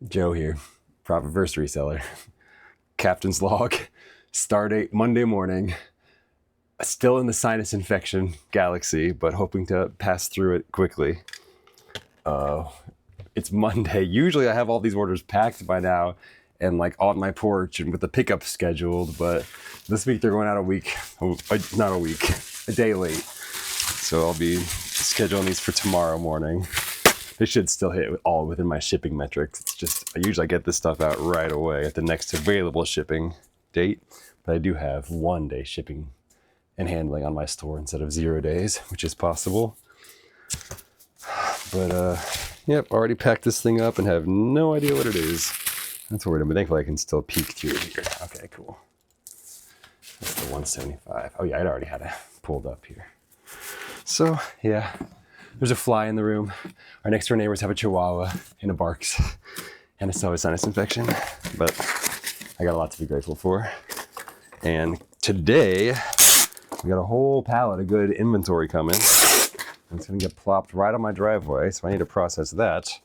Joe here, Profit-Verse Reseller. Captain's log, start date Monday morning. Still in the sinus infection galaxy, but hoping to pass through it quickly. It's Monday. Usually I have all these orders packed by now and like on my porch and with the pickup scheduled, but this week they're going out a day late. So I'll be scheduling these for tomorrow morning. They should still hit all within my shipping metrics. It's just, I usually get this stuff out right away at the next available shipping date, but I do have 1 day shipping and handling on my store instead of 0 days, which is possible. But yep, already packed this thing up and have no idea what it is. That's worried, but thankfully I can still peek through here. Okay, cool. That's the 175. Oh yeah, I'd already had it pulled up here. So yeah, there's a fly in the room. Our next door neighbors have a chihuahua and it barks, and it's always sinus infection, but I got a lot to be grateful for. And today we got a whole pallet of good inventory coming. It's gonna get plopped right on my driveway, so I need to process that.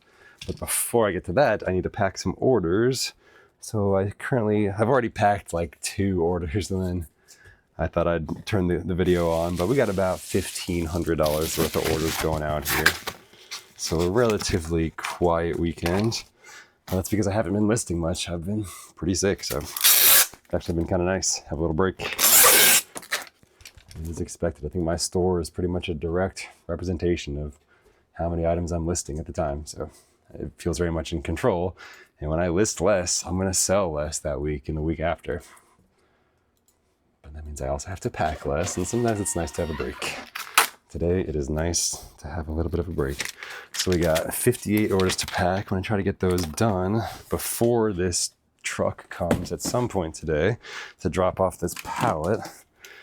But before I get to that, I need to pack some orders. So I've already packed like 2 orders, and then I thought I'd turn the video on, but we got about $1,500 worth of orders going out here. So a relatively quiet weekend. That's because I haven't been listing much. I've been pretty sick, so it's actually been kind of nice. Have a little break. As expected, I think my store is pretty much a direct representation of how many items I'm listing at the time. So it feels very much in control. And when I list less, I'm going to sell less that week and the week after. But that means I also have to pack less, and sometimes it's nice to have a break. Today, it is nice to have a little bit of a break. So we got 58 orders to pack. I'm going to try to get those done before this truck comes at some point today to drop off this pallet.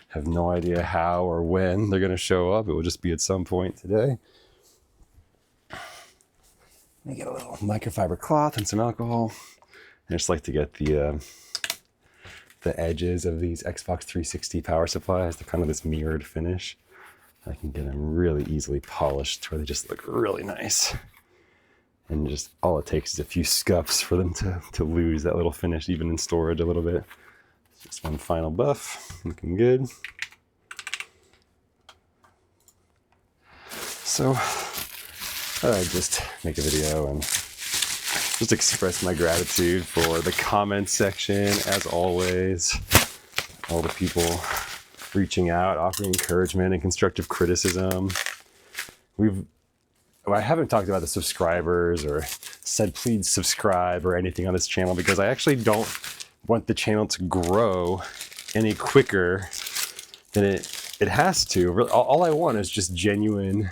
Have no idea how or when they're going to show up. It will just be at some point today. I get a little microfiber cloth and some alcohol. I just like to get the edges of these Xbox 360 power supplies, the kind of this mirrored finish. I can get them really easily polished where they just look really nice. And just all it takes is a few scuffs for them to lose that little finish, even in storage a little bit. Just one final buff, looking good. So I'd just make a video and just express my gratitude for the comment section, as always. All the people reaching out, offering encouragement and constructive criticism. I haven't talked about the subscribers or said please subscribe or anything on this channel because I actually don't want the channel to grow any quicker than it has to. All I want is just genuine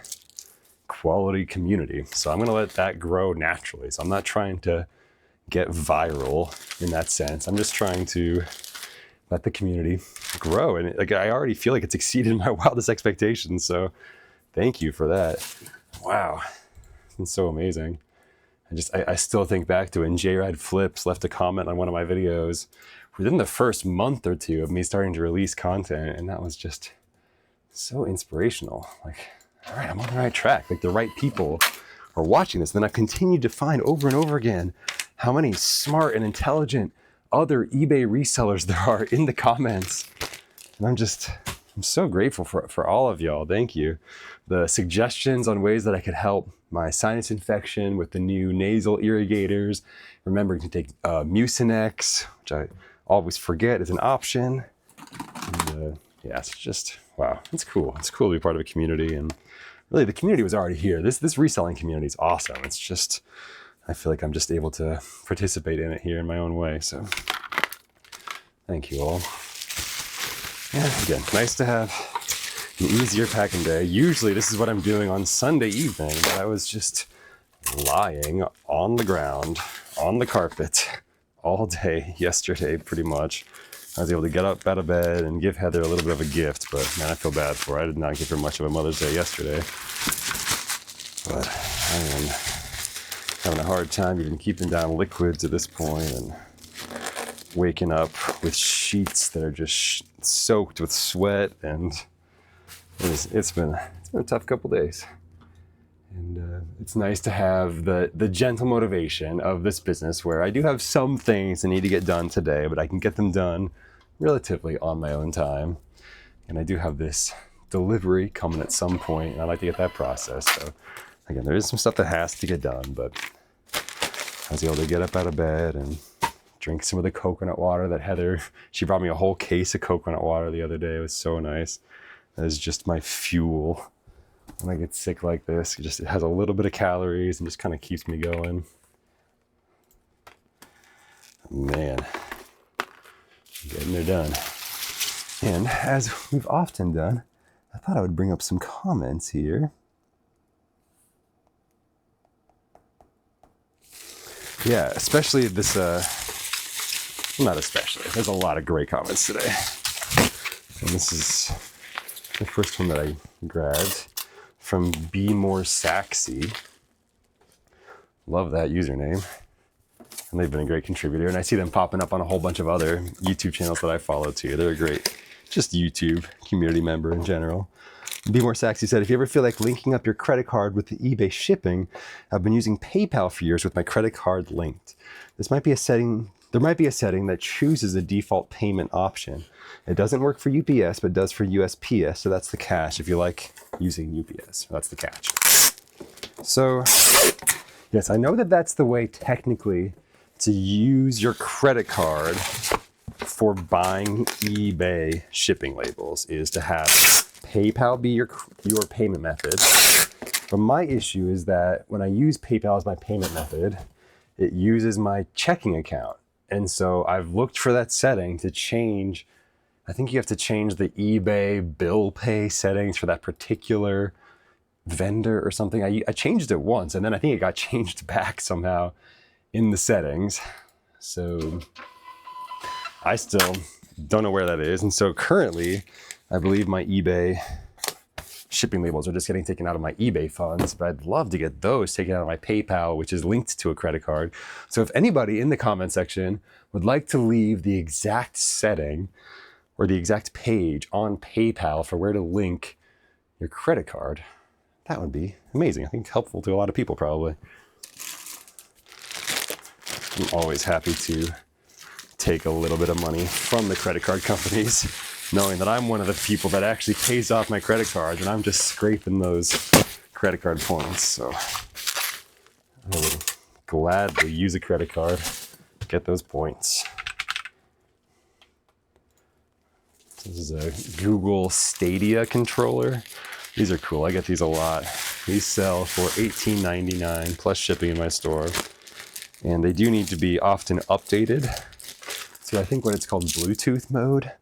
quality community. So I'm going to let that grow naturally. So I'm not trying to get viral in that sense. I'm just trying to let the community grow. And like, I already feel like it's exceeded my wildest expectations. So thank you for that. Wow. It's been so amazing. I still think back to when J-Ride Flips left a comment on one of my videos within the first month or 2 of me starting to release content. And that was just so inspirational. Like, all right, I'm on the right track. Like the right people are watching this. Then I've continued to find over and over again how many smart and intelligent other eBay resellers there are in the comments. And I'm so grateful for all of y'all. Thank you. The suggestions on ways that I could help my sinus infection with the new nasal irrigators. Remembering to take Mucinex, which I always forget is an option. And, yeah, it's just, wow, it's cool. It's cool to be part of a community. And really, the community was already here. This reselling community is awesome. It's just, I feel like I'm just able to participate in it here in my own way. So thank you all. Yeah, again, nice to have an easier packing day. Usually this is what I'm doing on Sunday evening, but I was just lying on the ground, on the carpet all day yesterday, pretty much. I was able to get up out of bed and give Heather a little bit of a gift, but man, I feel bad for her. I did not give her much of a Mother's Day yesterday. But I am having a hard time even keeping down liquids at this point and waking up with sheets that are just soaked with sweat, and it's been a tough couple days. And it's nice to have the gentle motivation of this business where I do have some things that need to get done today, but I can get them done relatively on my own time. And I do have this delivery coming at some point, and I like to get that processed. So again, there is some stuff that has to get done, but I was able to get up out of bed and drink some of the coconut water that Heather, she brought me a whole case of coconut water the other day. It was so nice. That is just my fuel when I get sick like this. It has a little bit of calories and just kind of keeps me going. Man, getting her done. And as we've often done, I thought I would bring up some comments here. Yeah, especially this, not especially, there's a lot of great comments today. And this is the first one that I grabbed from Be More Saxy. Love that username. And they've been a great contributor. And I see them popping up on a whole bunch of other YouTube channels that I follow too. They're a great, just YouTube community member in general. Be More Saxy said, if you ever feel like linking up your credit card with the eBay shipping, I've been using PayPal for years with my credit card linked. There might be a setting that chooses a default payment option. It doesn't work for UPS, but does for USPS. So that's the catch if you like using UPS. That's the catch. So yes, I know that that's the way technically to use your credit card for buying eBay shipping labels is to have PayPal be your payment method. But my issue is that when I use PayPal as my payment method, it uses my checking account. And so I've looked for that setting to change. I think you have to change the eBay bill pay settings for that particular vendor or something. I changed it once, and then I think it got changed back somehow in the settings. So I still don't know where that is. And so currently, I believe my eBay shipping labels are just getting taken out of my eBay funds, but I'd love to get those taken out of my PayPal, which is linked to a credit card. So if anybody in the comment section would like to leave the exact setting or the exact page on PayPal for where to link your credit card, that would be amazing. I think helpful to a lot of people probably. I'm always happy to take a little bit of money from the credit card companies, knowing that I'm one of the people that actually pays off my credit cards, and I'm just scraping those credit card points. So I would gladly use a credit card, get those points. This is a Google Stadia controller. These are cool. I get these a lot. These sell for $18.99 plus shipping in my store. And they do need to be often updated to, I think, what it's called Bluetooth mode,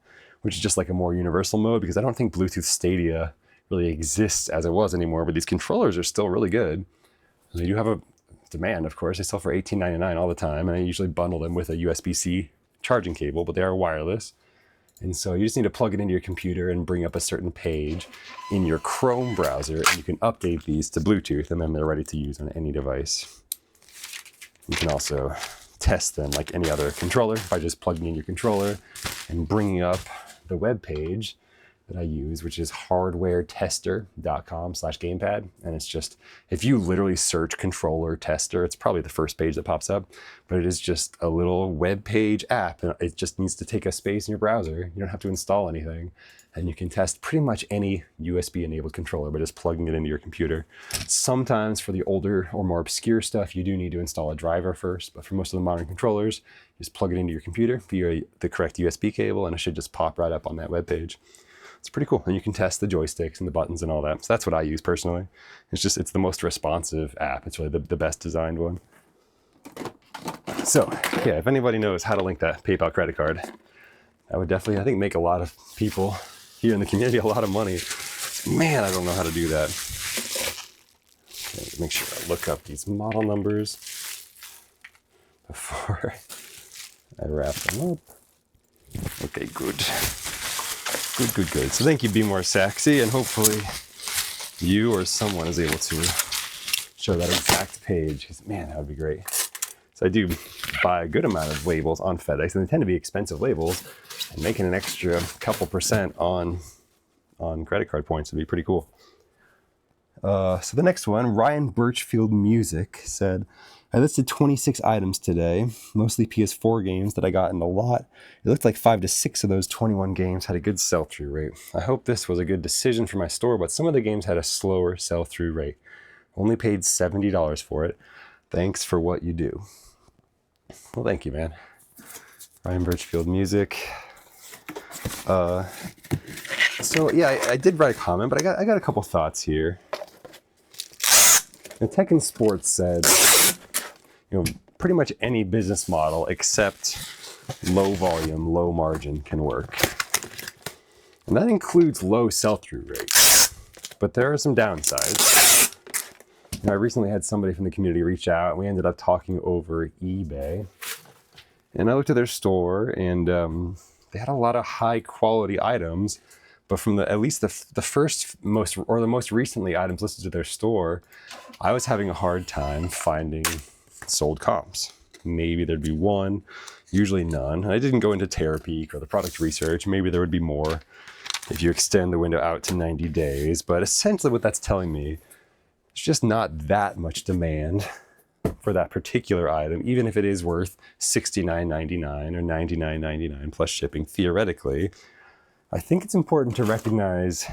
which is just like a more universal mode, because I don't think Bluetooth Stadia really exists as it was anymore, but these controllers are still really good. They do have a demand, of course. They sell for $18.99 all the time, and I usually bundle them with a USB-C charging cable, but they are wireless. And so you just need to plug it into your computer and bring up a certain page in your Chrome browser, and you can update these to Bluetooth, and then they're ready to use on any device. You can also test them like any other controller by just plugging in your controller and bringing up the web page that I use, which is hardwaretester.com/gamepad. And it's just, if you literally search controller tester, it's probably the first page that pops up, but it is just a little web page app. And it just needs to take a space in your browser. You don't have to install anything. And you can test pretty much any USB enabled controller by just plugging it into your computer. Sometimes for the older or more obscure stuff, you do need to install a driver first, but for most of the modern controllers, just plug it into your computer via the correct USB cable, and it should just pop right up on that web page. It's pretty cool. And you can test the joysticks and the buttons and all that. So that's what I use personally. It's the most responsive app. It's really the best designed one. So yeah, if anybody knows how to link that PayPal credit card, that would definitely, I think, make a lot of people here in the community a lot of money. Man, I don't know how to do that. Okay, make sure I look up these model numbers before I wrap them up. Okay, good. Good. So thank you, Be More Saxy, and hopefully you or someone is able to show that exact page. 'Cause, man, that would be great. So I do buy a good amount of labels on FedEx, and they tend to be expensive labels, and making an extra couple % on credit card points would be pretty cool. So the next one, Ryan Birchfield Music said, I listed 26 items today, mostly PS4 games that I got in the lot. It looked like 5 to 6 of those 21 games had a good sell-through rate. I hope this was a good decision for my store, but some of the games had a slower sell-through rate. Only paid $70 for it. Thanks for what you do. Well, thank you, man. Ryan Birchfield Music. So yeah, I did write a comment, but I got a couple thoughts here. And Tech and Sports said, pretty much any business model except low volume, low margin can work. And that includes low sell-through rates. But there are some downsides. I recently had somebody from the community reach out, and we ended up talking over eBay. And I looked at their store, and they had a lot of high quality items, but from at least the most recently items listed to their store, I was having a hard time finding sold comps. Maybe there'd be one, usually none. And I didn't go into Terapeak or the product research. Maybe there would be more if you extend the window out to 90 days. But essentially what that's telling me, there's just not that much demand for that particular item, even if it is worth $69.99 or $99.99 plus shipping theoretically. I think it's important to recognize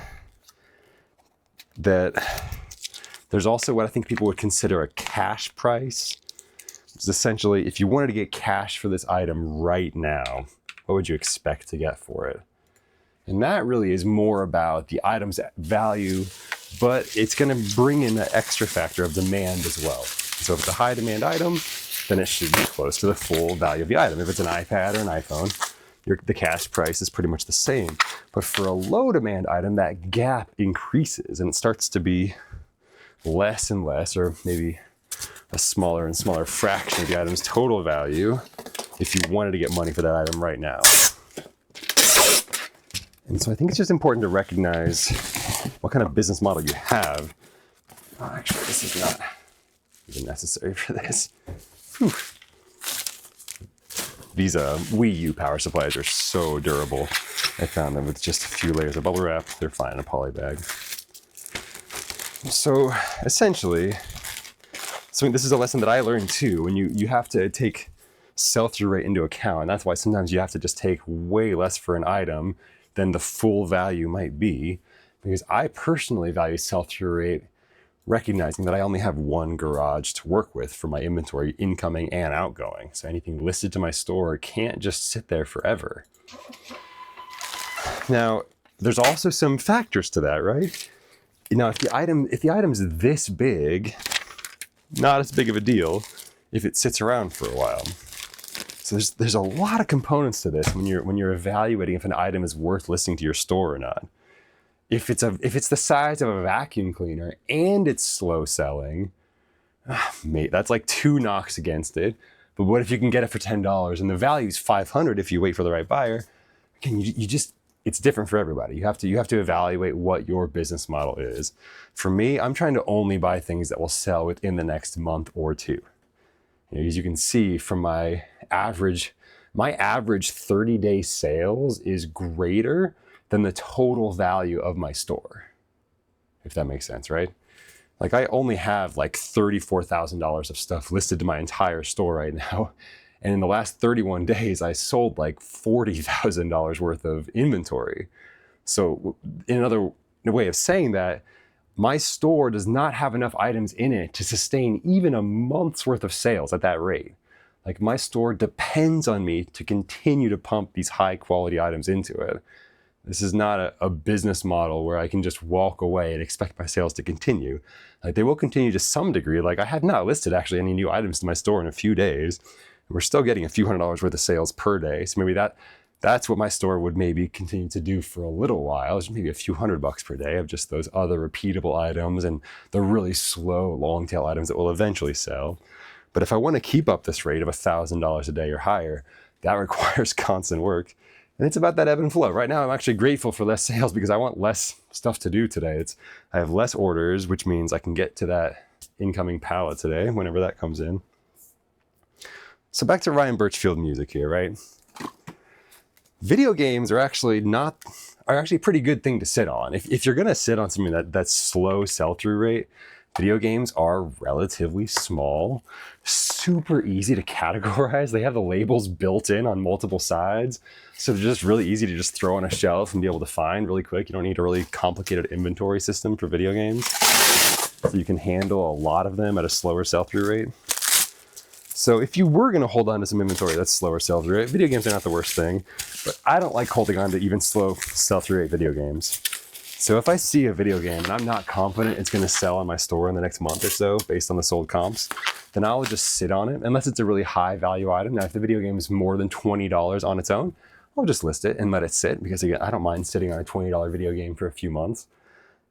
that there's also what I think people would consider a cash price. It's essentially, if you wanted to get cash for this item right now, what would you expect to get for it? And that really is more about the item's value, but it's going to bring in the extra factor of demand as well. So if it's a high demand item, then it should be close to the full value of the item. If it's an iPad or an iPhone, the cash price is pretty much the same. But for a low demand item, that gap increases and it starts to be less and less, or maybe a smaller and smaller fraction of the item's total value if you wanted to get money for that item right now. And so I think it's just important to recognize what kind of business model you have. Oh, actually, this is not even necessary for this. Whew. These Wii U power supplies are so durable. I found them with just a few layers of bubble wrap. They're fine in a poly bag. So essentially, this is a lesson that I learned too. When you have to take sell-through rate into account, and that's why sometimes you have to just take way less for an item than the full value might be. Because I personally value sell-through rate, recognizing that I only have one garage to work with for my inventory, incoming and outgoing. So anything listed to my store can't just sit there forever. Now, there's also some factors to that, right? Now, if the item's this big, not as big of a deal if it sits around for a while. So there's a lot of components to this when you're evaluating if an item is worth listing to your store or not. If it's the size of a vacuum cleaner and it's slow selling, mate, that's like 2 knocks against it. But what if you can get it for $10 and the value's $500 if you wait for the right buyer? Again, it's different for everybody. You have to evaluate what your business model is. For me, I'm trying to only buy things that will sell within the next month or two. As you can see from my average 30-day sales is greater than the total value of my store, if that makes sense, right? Like I only have like $34,000 of stuff listed to my entire store right now. And in the last 31 days, I sold like $40,000 worth of inventory. So in another way of saying that, my store does not have enough items in it to sustain even a month's worth of sales at that rate. Like my store depends on me to continue to pump these high quality items into it. This is not a business model where I can just walk away and expect my sales to continue. Like they will continue to some degree. Like I have not listed actually any new items to my store in a few days. We're still getting a few $100s worth of sales per day. So maybe that's what my store would maybe continue to do for a little while. It's maybe a few $100 per day of just those other repeatable items and the really slow long tail items that will eventually sell. But if I want to keep up this rate of $1,000 a day or higher, that requires constant work. And it's about that ebb and flow. Right now, I'm actually grateful for less sales because I want less stuff to do today. I have less orders, which means I can get to that incoming pallet today, whenever that comes in. So back to Ryan Birchfield Music here, right? Video games are actually not are actually a pretty good thing to sit on. If you're gonna sit on something that's slow sell-through rate, video games are relatively small, super easy to categorize. They have the labels built in on multiple sides. So they're just really easy to just throw on a shelf and be able to find really quick. You don't need a really complicated inventory system for video games. So you can handle a lot of them at a slower sell-through rate. So if you were gonna hold on to some inventory that's slower sell-through rate, video games are not the worst thing, but I don't like holding on to even slow sell-through rate video games. So if I see a video game and I'm not confident it's gonna sell on my store in the next month or so based on the sold comps, then I'll just sit on it unless it's a really high value item. Now, if the video game is more than $20 on its own, I'll just list it and let it sit, because again, I don't mind sitting on a $20 video game for a few months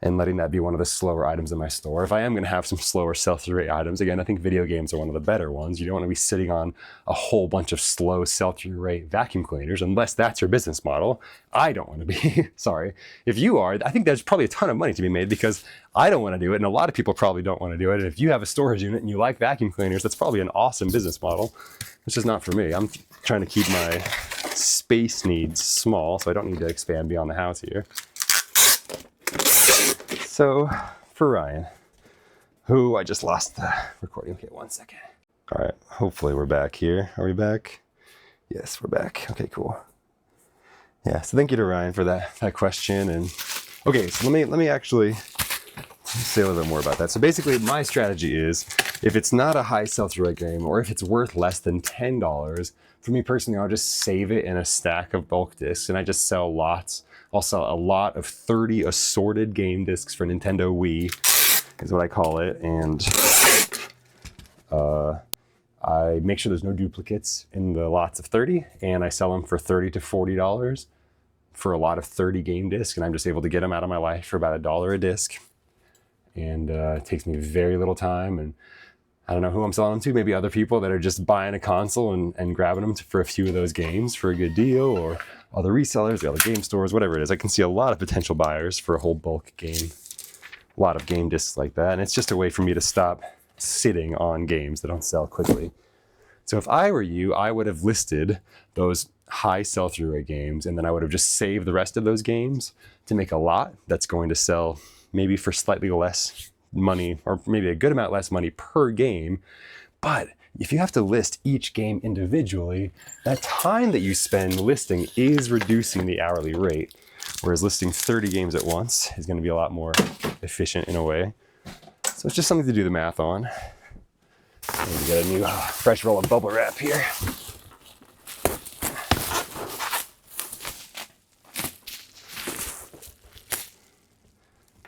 and letting that be one of the slower items in my store. If I am gonna have some slower sell-through rate items, again, I think video games are one of the better ones. You don't wanna be sitting on a whole bunch of slow sell-through rate vacuum cleaners unless that's your business model. I don't wanna be, sorry. If you are, I think there's probably a ton of money to be made, because I don't wanna do it and a lot of people probably don't wanna do it. And if you have a storage unit and you like vacuum cleaners, that's probably an awesome business model. It's just not for me. I'm trying to keep my space needs small, so I don't need to expand beyond the house here. So for Ryan, who I just lost the recording. Okay, 1 second. All right, hopefully we're back here. Are we back? Yes, we're back. Okay, cool. Yeah, so thank you to Ryan for that question. And okay, so let me actually say a little bit more about that. So basically my strategy is, if it's not a high sell-through rate game, or if it's worth less than $10, for me personally, I'll just save it in a stack of bulk discs and I just sell lots. I'll sell a lot of 30 assorted game discs for Nintendo Wii, is what I call it. And I make sure there's no duplicates in the lots of 30, and I sell them for $30 to $40 for a lot of 30 game discs, and I'm just able to get them out of my life for about $1 a disc. And it takes me very little time, and I don't know who I'm selling them to, maybe other people that are just buying a console and grabbing them for a few of those games for a good deal, or other resellers, or other game stores, whatever it is. I can see a lot of potential buyers for a whole bulk game, a lot of game discs like that. And it's just a way for me to stop sitting on games that don't sell quickly. So if I were you, I would have listed those high sell-through rate games, and then I would have just saved the rest of those games to make a lot that's going to sell maybe for slightly less money, or maybe a good amount less money per game. But if you have to list each game individually, that time that you spend listing is reducing the hourly rate, whereas listing 30 games at once is going to be a lot more efficient in a way. So it's just something to do the math on. I'm going to get a new fresh roll of bubble wrap here.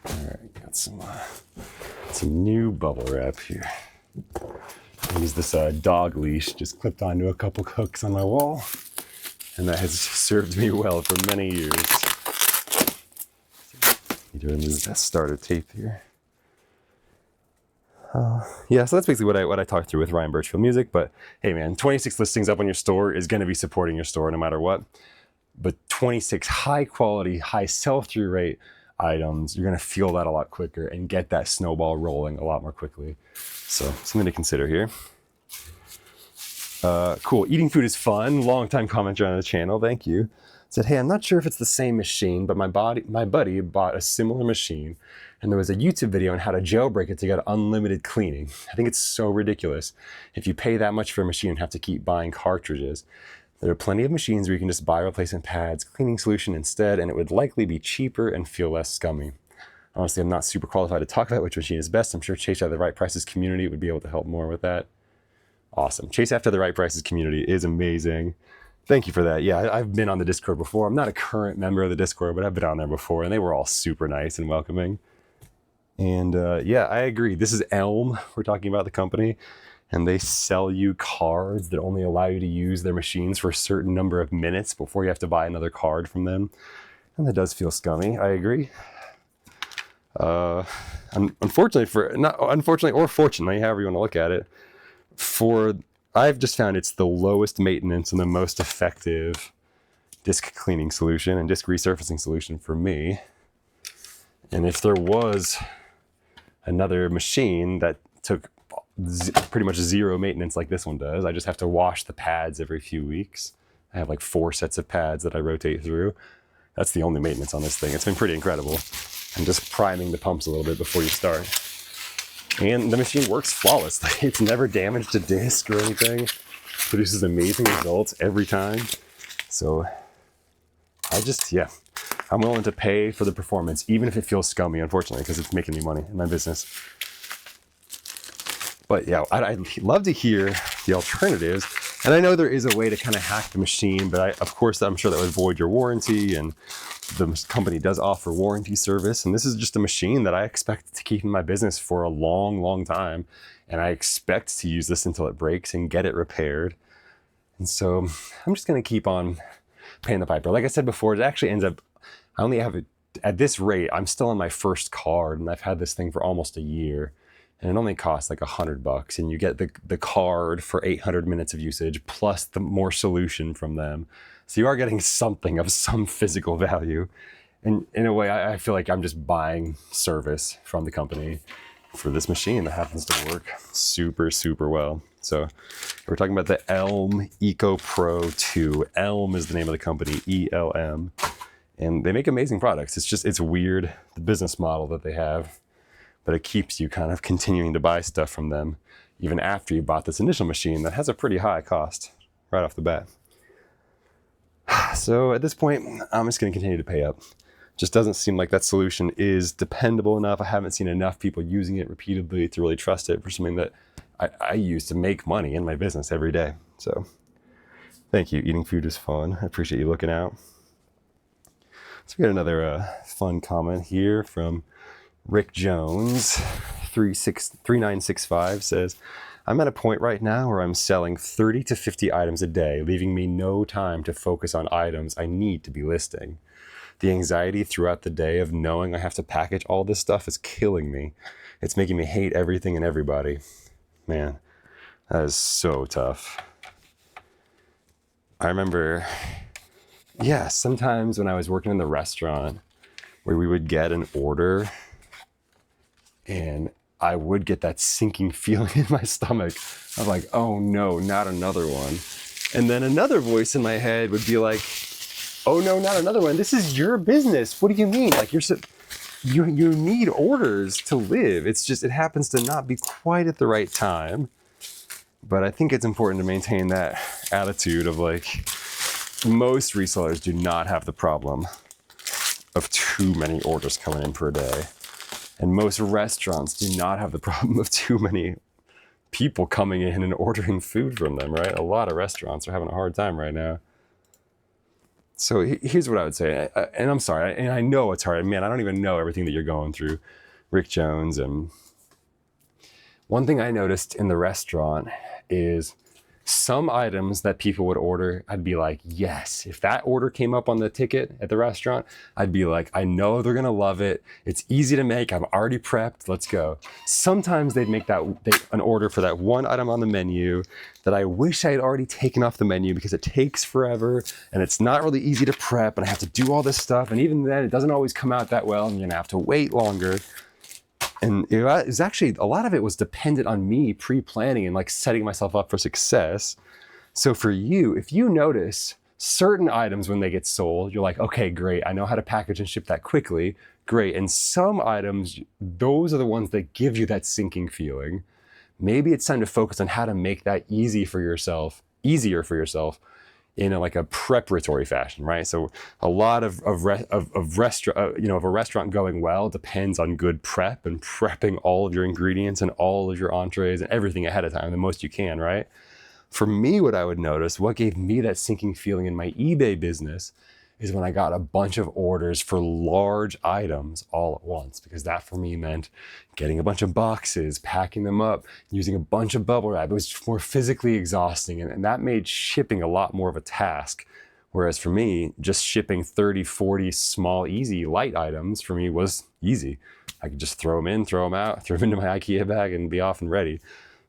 All right, got some new bubble wrap here. I use this dog leash just clipped onto a couple hooks on my wall, and that has served me well for many years. Need to remove that starter tape here. Yeah, so that's basically what I talked through with Ryan Birchfield Music. But hey man, 26 listings up on your store is going to be supporting your store no matter what. But 26 high quality, high sell-through rate items, you're going to feel that a lot quicker and get that snowball rolling a lot more quickly. So something to consider here. Cool, eating food is fun. Long time commenter on the channel, thank you. Said, hey, I'm not sure if it's the same machine, but my buddy bought a similar machine, and there was a YouTube video on how to jailbreak it to get unlimited cleaning. I think it's so ridiculous. If you pay that much for a machine and have to keep buying cartridges, there are plenty of machines where you can just buy replacement pads, cleaning solution instead, and it would likely be cheaper and feel less scummy. Honestly, I'm not super qualified to talk about which machine is best. I'm sure Chase After the Right Prices community would be able to help more with that. Awesome. Chase After the Right Prices community is amazing. Thank you for that. Yeah, I've been on the Discord before. I'm not a current member of the Discord, but I've been on there before, and they were all super nice and welcoming. And yeah, I agree. This is Elm. We're talking about the company, and they sell you cards that only allow you to use their machines for a certain number of minutes before you have to buy another card from them. And that does feel scummy. I agree. Unfortunately or fortunately, however you want to look at it, I've just found it's the lowest maintenance and the most effective disk cleaning solution and disk resurfacing solution for me. And if there was another machine that took pretty much zero maintenance like this one does, I just have to wash the pads every few weeks. I have like 4 sets of pads that I rotate through. That's the only maintenance on this thing. It's been pretty incredible. I'm just priming the pumps a little bit before you start. And the machine works flawlessly. It's never damaged a disc or anything. Produces amazing results every time. So I'm willing to pay for the performance, even if it feels scummy, unfortunately, because it's making me money in my business. But yeah, I'd love to hear the alternatives. And I know there is a way to kind of hack the machine, but of course, I'm sure that would void your warranty, and the company does offer warranty service. And this is just a machine that I expect to keep in my business for a long, long time. And I expect to use this until it breaks and get it repaired. And so I'm just going to keep on paying the piper. Like I said before, it actually ends up, I only have it at this rate. I'm still on my first card, and I've had this thing for almost a year. And it only costs like $100, and you get the card for 800 minutes of usage plus the more solution from them. So you are getting something of some physical value. And in a way, I feel like I'm just buying service from the company for this machine that happens to work super, super well. So we're talking about the Elm Eco Pro 2. Elm is the name of the company, ELM. And they make amazing products. It's weird, the business model that they have. But it keeps you kind of continuing to buy stuff from them even after you bought this initial machine that has a pretty high cost right off the bat. So at this point, I'm just going to continue to pay up. Just doesn't seem like that solution is dependable enough. I haven't seen enough people using it repeatedly to really trust it for something that I use to make money in my business every day. So thank you. Eating food is fun. I appreciate you looking out. So we got another fun comment here from Rick Jones, 3965 says, I'm at a point right now where I'm selling 30 to 50 items a day, leaving me no time to focus on items I need to be listing. The anxiety throughout the day of knowing I have to package all this stuff is killing me. It's making me hate everything and everybody. Man, that is so tough. I remember, sometimes when I was working in the restaurant where we would get an order and I would get that sinking feeling in my stomach of like, oh no, not another one. And then another voice in my head would be like, oh no, not another one. This is your business. What do you mean? Like you need orders to live. It's just, it happens to not be quite at the right time. But I think it's important to maintain that attitude of like, most resellers do not have the problem of too many orders coming in per day. And most restaurants do not have the problem of too many people coming in and ordering food from them, right? A lot of restaurants are having a hard time right now. So here's what I would say, and I'm sorry, and I know it's hard. Man, I don't even know everything that you're going through, Rick Jones. And one thing I noticed in the restaurant is some items that people would order, I'd be like, yes. If that order came up on the ticket at the restaurant, I'd be like, I know they're gonna love it. It's easy to make. I'm already prepped. Let's go. Sometimes they'd make an order for that one item on the menu that I wish I had already taken off the menu because it takes forever and it's not really easy to prep and I have to do all this stuff. And even then, it doesn't always come out that well and you're gonna have to wait longer. And it was actually, a lot of it was dependent on me pre-planning and like setting myself up for success. So for you, if you notice certain items when they get sold, you're like, okay, great. I know how to package and ship that quickly. Great. And some items, those are the ones that give you that sinking feeling. Maybe it's time to focus on how to make that easier for yourself in a preparatory fashion, right? So a lot of a restaurant going well depends on good prep and prepping all of your ingredients and all of your entrees and everything ahead of time, the most you can, right? For me, what I would notice, what gave me that sinking feeling in my eBay business is when I got a bunch of orders for large items all at once, because that for me meant getting a bunch of boxes, packing them up, using a bunch of bubble wrap. It was more physically exhausting, and that made shipping a lot more of a task. Whereas for me, just shipping 30, 40 small, easy, light items for me was easy. I could just throw them in, throw them out, throw them into my IKEA bag and be off and ready.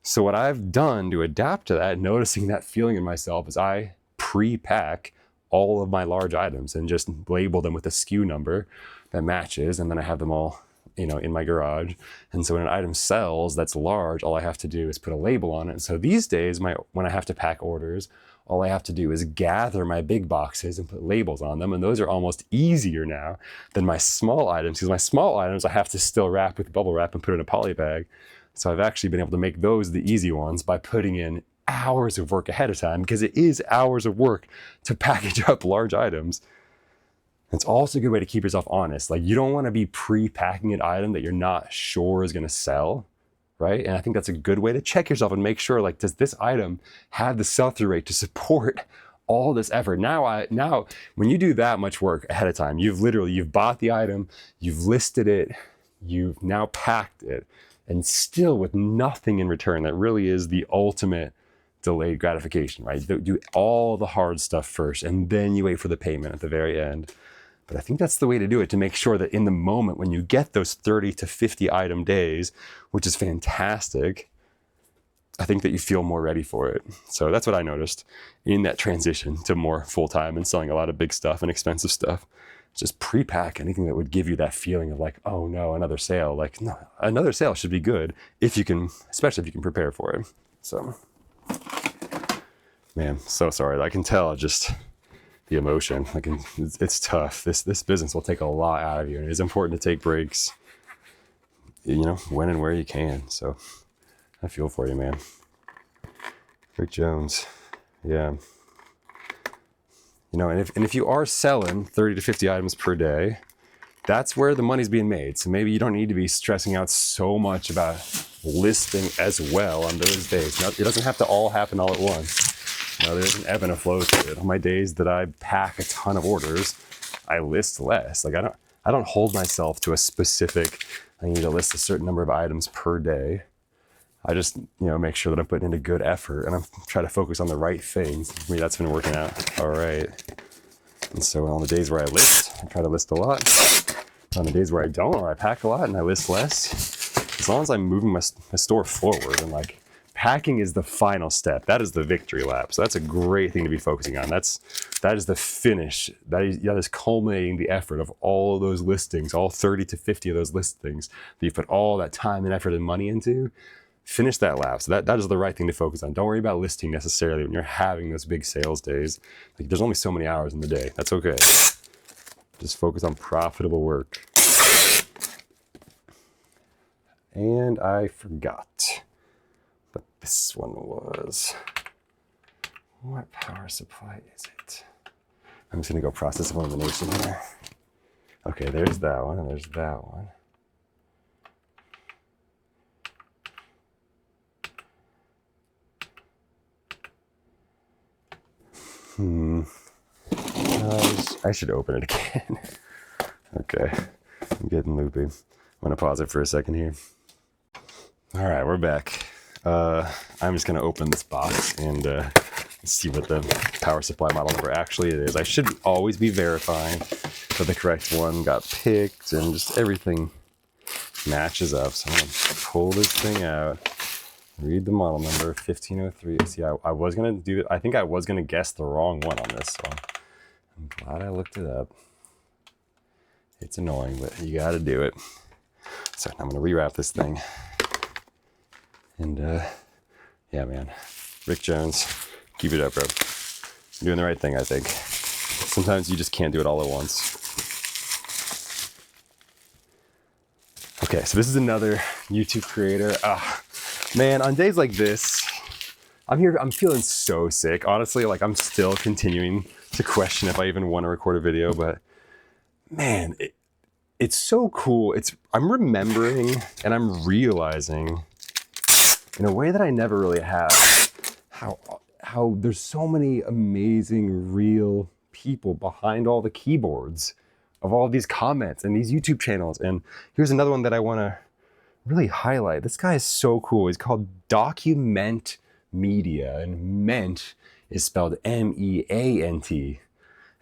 So what I've done to adapt to that, noticing that feeling in myself, is I pre-pack all of my large items and just label them with a SKU number that matches, and then I have them all in my garage. And so when an item sells that's large, all I have to do is put a label on it. And so these days, when I have to pack orders, all I have to do is gather my big boxes and put labels on them. And those are almost easier now than my small items, because my small items I have to still wrap with bubble wrap and put in a poly bag. So I've actually been able to make those the easy ones by putting in hours of work ahead of time, because it is hours of work to package up large items. It's also a good way to keep yourself honest. Like, you don't want to be pre-packing an item that you're not sure is going to sell, right? And I think that's a good way to check yourself and make sure, like, does this item have the sell-through rate to support all this effort? Now, when you do that much work ahead of time, you've bought the item, you've listed it, you've now packed it, and still with nothing in return. That really is the ultimate delayed gratification, right? Do all the hard stuff first, and then you wait for the payment at the very end. But I think that's the way to do it, to make sure that in the moment when you get those 30 to 50 item days, which is fantastic, I think that you feel more ready for it. So that's what I noticed in that transition to more full-time and selling a lot of big stuff and expensive stuff. Just pre-pack anything that would give you that feeling of like, oh no, another sale. Like, no, another sale should be good if you can, especially if you can prepare for it. So, man, so sorry. I can tell just the emotion. Like, it's tough. This business will take a lot out of you, and it is important to take breaks, when and where you can. So I feel for you, man. Rick Jones. Yeah. And if you are selling 30 to 50 items per day, that's where the money's being made. So maybe you don't need to be stressing out so much about listing as well on those days. Now, it doesn't have to all happen all at once. There's an ebb and a flow to it. On my days that I pack a ton of orders, I list less. Like, I don't hold myself to a specific, I need to list a certain number of items per day. I just, make sure that I'm putting in a good effort, and I'm trying to focus on the right things. For me, that's been working out all right. And so on the days where I list, I try to list a lot. On the days where I don't, or I pack a lot and I list less, as long as I'm moving my store forward, and like, packing is the final step. That is the victory lap. So that's a great thing to be focusing on. That is the finish. That is culminating the effort of all of those listings, all 30 to 50 of those listings that you put all that time and effort and money into. Finish that lap. So that is the right thing to focus on. Don't worry about listing necessarily when you're having those big sales days. Like, there's only so many hours in the day. That's okay. Just focus on profitable work. And I forgot. But this one was, what power supply is it? I'm just gonna go process elimination here. Okay, there's that one, and there's that one. I should open it again. Okay, I'm getting loopy. I'm gonna pause it for a second here. All right, we're back. I'm just gonna open this box and see what the power supply model number actually is. I should always be verifying that the correct one got picked and just everything matches up. So I'm gonna pull this thing out, read the model number 1503. See, I was gonna do it. I think I was gonna guess the wrong one on this, so I'm glad I looked it up. It's annoying, but you gotta do it. So I'm gonna rewrap this thing. And yeah, man, Rick Jones, keep it up, bro. You're doing the right thing, I think. Sometimes you just can't do it all at once. Okay, so this is another YouTube creator. Man, on days like this, I'm feeling so sick. Honestly, like, I'm still continuing to question if I even want to record a video, but man, it's so cool. I'm remembering and I'm realizing in a way that I never really have, how there's so many amazing real people behind all the keyboards of all of these comments and these YouTube channels. And here's another one that I want to really highlight. This guy is so cool. He's called Document Media, and ment is spelled M-E-A-N-T,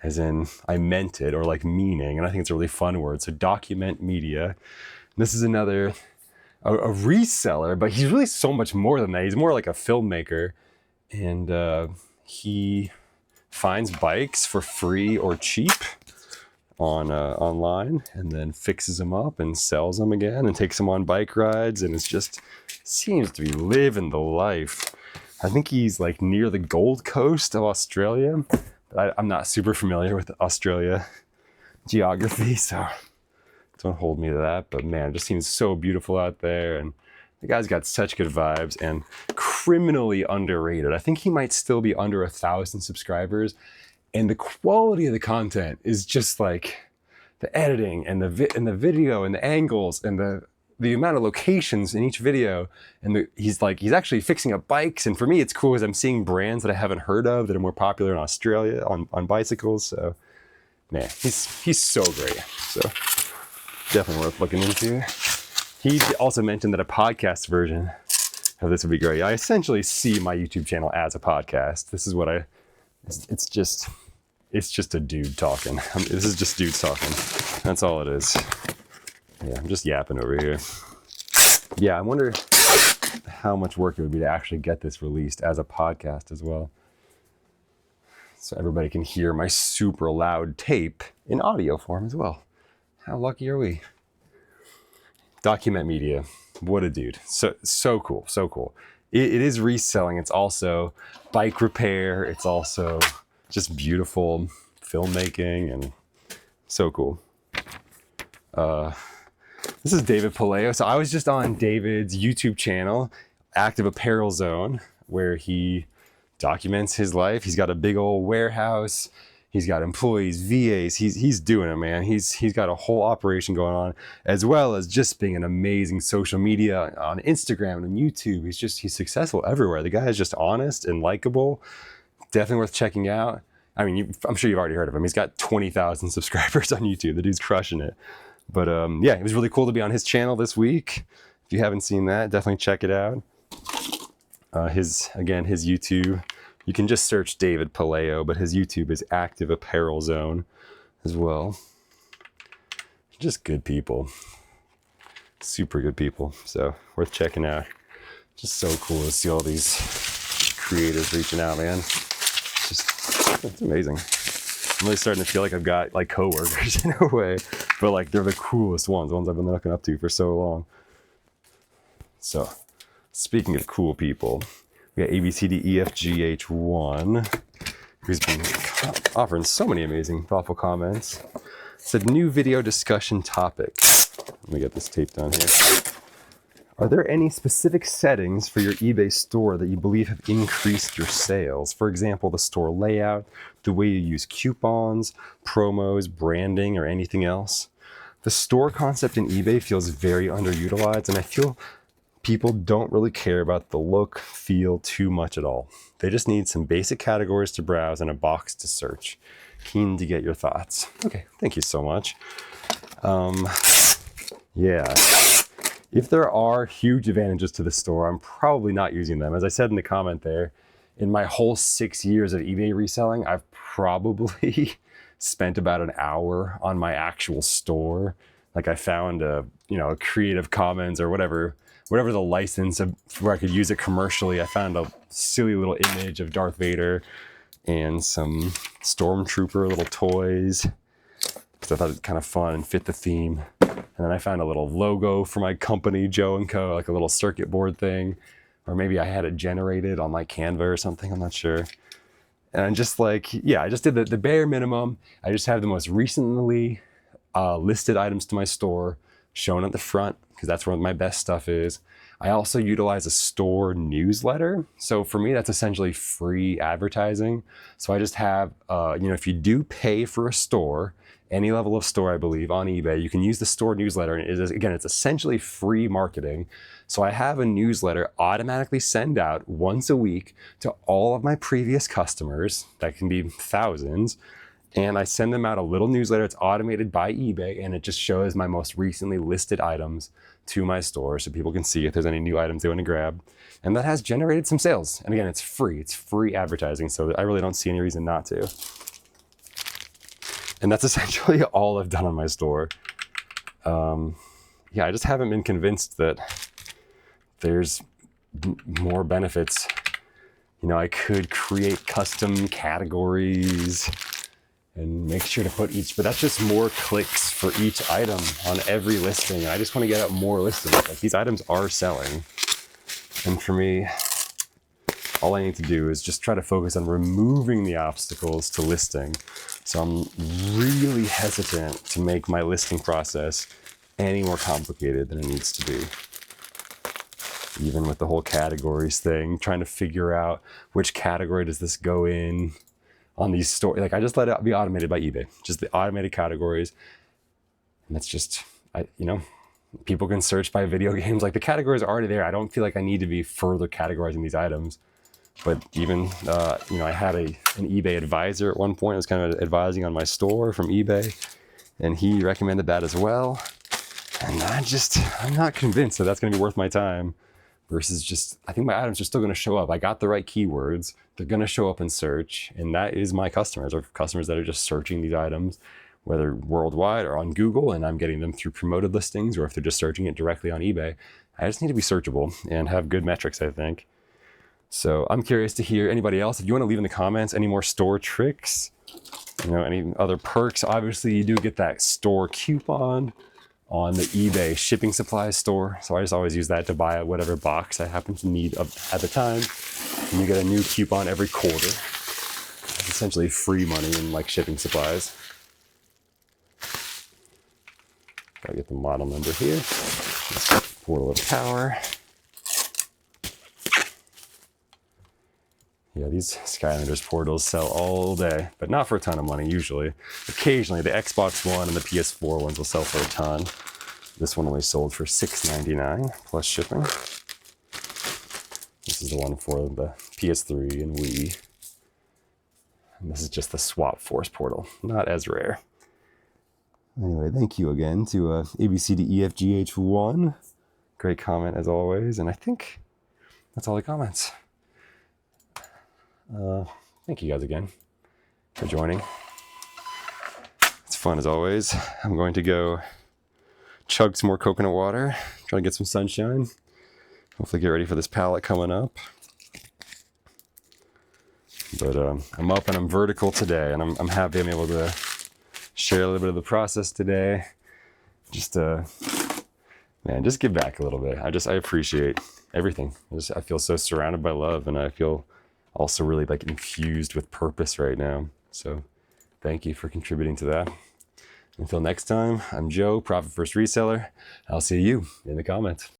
as in I meant it, or like meaning. And I think it's a really fun word. So Document Media. And this is another a reseller, but he's really so much more than that. He's more like a filmmaker, and he finds bikes for free or cheap online, and then fixes them up and sells them again and takes them on bike rides, and it's just seems to be living the life. I think he's like near the Gold Coast of Australia. I'm not super familiar with Australia geography, so don't hold me to that. But man, it just seems so beautiful out there, and the guy's got such good vibes and criminally underrated. I think he might still be under 1,000 subscribers, and the quality of the content is just like the editing and the video and the angles and the amount of locations in each video. And he's actually fixing up bikes, and for me it's cool because I'm seeing brands that I haven't heard of that are more popular in Australia on bicycles. So man, he's so great. So definitely worth looking into. He also mentioned that a podcast version of this would be great. I essentially see my YouTube channel as a podcast. This is what it's just a dude talking. This is just dudes talking. That's all it is. Yeah, I'm just yapping over here. Yeah, I wonder how much work it would be to actually get this released as a podcast as well, so everybody can hear my super loud tape in audio form as well. How lucky are we? Document Media, what a dude. So cool, so cool. It is reselling. It's also bike repair. It's also just beautiful filmmaking, and so cool. This is David Paleo. So I was just on David's YouTube channel, Active Apparel Zone, where he documents his life. He's got a big old warehouse. He's got employees, VAs. He's doing it, man. He's got a whole operation going on, as well as just being an amazing social media on Instagram and YouTube. He's successful everywhere. The guy is just honest and likable. Definitely worth checking out. I mean, I'm sure you've already heard of him. He's got 20,000 subscribers on YouTube. The dude's crushing it. But yeah, it was really cool to be on his channel this week. If you haven't seen that, definitely check it out. His YouTube, you can just search David Paleo, but his YouTube is Active Apparel Zone as well. Just good people. Super good people. So worth checking out. Just so cool to see all these creators reaching out, man. It's amazing. I'm really starting to feel like I've got like coworkers in a way, but like they're the coolest ones I've been looking up to for so long. So speaking of cool people, we got ABCDEFGH1, who's been offering so many amazing, thoughtful comments. It's a new video discussion topic. Let me get this tape down here. Are there any specific settings for your eBay store that you believe have increased your sales? For example, the store layout, the way you use coupons, promos, branding, or anything else? The store concept in eBay feels very underutilized, and I feel people don't really care about the look, feel too much at all. They just need some basic categories to browse and a box to search. Keen to get your thoughts. Okay, thank you so much. Yeah. If there are huge advantages to the store, I'm probably not using them. As I said in the comment there, in my whole 6 years of eBay reselling, I've probably spent about an hour on my actual store. Like I found a Creative Commons or whatever the license where I could use it commercially. I found a silly little image of Darth Vader and some Stormtrooper little toys, because I thought it was kind of fun and fit the theme. And then I found a little logo for my company, Joe & Co., like a little circuit board thing. Or maybe I had it generated on my Canva or something, I'm not sure. And I'm just like, yeah, I just did the bare minimum. I just have the most recently listed items to my store shown at the front, because that's where my best stuff is. I also utilize a store newsletter. So for me, that's essentially free advertising. So I just have, if you do pay for a store, any level of store, I believe, on eBay, you can use the store newsletter. And it's essentially free marketing. So I have a newsletter automatically send out once a week to all of my previous customers. That can be thousands. And I send them out a little newsletter. It's automated by eBay, and it just shows my most recently listed items to my store so people can see if there's any new items they want to grab. And that has generated some sales. And again, it's free. It's free advertising. So I really don't see any reason not to. And that's essentially all I've done on my store. I just haven't been convinced that there's more benefits. I could create custom categories and make sure to put each, but that's just more clicks for each item on every listing. And I just want to get out more listings. Like, these items are selling. And for me, all I need to do is just try to focus on removing the obstacles to listing. So I'm really hesitant to make my listing process any more complicated than it needs to be. Even with the whole categories thing, trying to figure out which category does this go in on these stores. Like, I just let it be automated by eBay, just the automated categories. And that's just, people can search by video games. Like, the categories are already there. I don't feel like I need to be further categorizing these items. But even, I had an eBay advisor at one point. I was kind of advising on my store from eBay, and he recommended that as well. And I'm not convinced that that's going to be worth my time. Versus just, I think my items are still going to show up. I got the right keywords. They're going to show up in search. And that is my customers, or customers that are just searching these items, whether worldwide or on Google, and I'm getting them through promoted listings, or if they're just searching it directly on eBay. I just need to be searchable and have good metrics, I think. So I'm curious to hear anybody else. If you want to leave in the comments any more store tricks, any other perks. Obviously, you do get that store coupon on the eBay shipping supplies store. So I just always use that to buy whatever box I happen to need at the time. And you get a new coupon every quarter. It's essentially free money in like shipping supplies. Gotta get the model number here. Portal of Power. Yeah, these Skylanders portals sell all day, but not for a ton of money usually. Occasionally, the Xbox One and the PS4 ones will sell for a ton. This one only sold for $6.99 plus shipping. This is the one for the PS3 and Wii. And this is just the Swap Force portal, not as rare. Anyway, thank you again to ABCDEFGH1. Great comment as always, and I think that's all the comments. Thank you guys again for joining. It's fun as always. I'm going to go chug some more coconut water, try to get some sunshine. Hopefully get ready for this pallet coming up. But I'm up and I'm vertical today, and I'm happy I'm able to share a little bit of the process today. Just give back a little bit. I appreciate everything. I feel so surrounded by love, and I feel also really like infused with purpose right now. So thank you for contributing to that. Until next time, I'm Joe, Profit First Reseller. I'll see you in the comments.